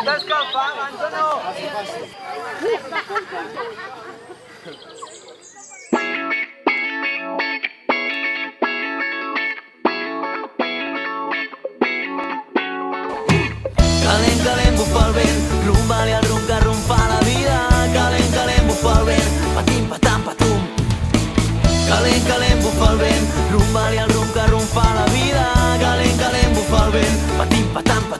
T'escalfar abans o no? Calent, calent, bufa el vent, rumba-li el rum que rumfa la vida. Calent, calent, bufa el vent, patim, patam, patum. Calent, calent, bufa el vent, rumba-li el rum que rumfa la vida. Calent, calent, bufa el vent, patim, patam, patum.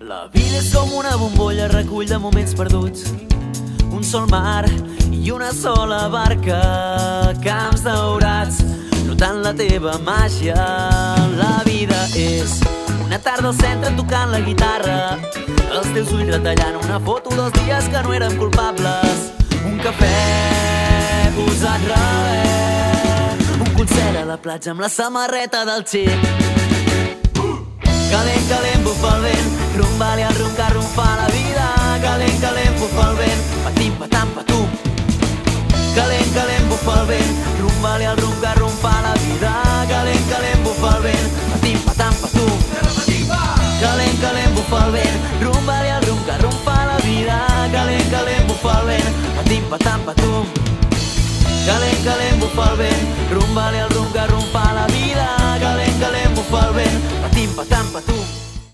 La vida és com una bombolla, recull de moments perduts, un sol mar i una sola barca, camps daurats, notant la teva màgia. La vida és una tarda al centre tocant la guitarra, els teus ulls retallant una foto dels dies que no érem culpables, un cafè posat rebé, un concert a la platja amb la samarreta del xic. Calent, calent, bufa el vent, rumba-li el rum que rumfa la vida. Calent, calent, bufa el vent, patim, patam, patum. Calent, calent, bufa el vent, rumba-li el rum que rumfa la vida. Calent, calent, bufa el vent, patim, patam, patum. Calent, calent, bufa el vent, rumba-li el rum que rumfa la vida. Calent, calent, bufa el vent, patim, patam, patum. Calent, calent, bufa el vent, rumba-li el rum que rumfa la vida. Calent, calent, bufa el vent, patim, patam, patum.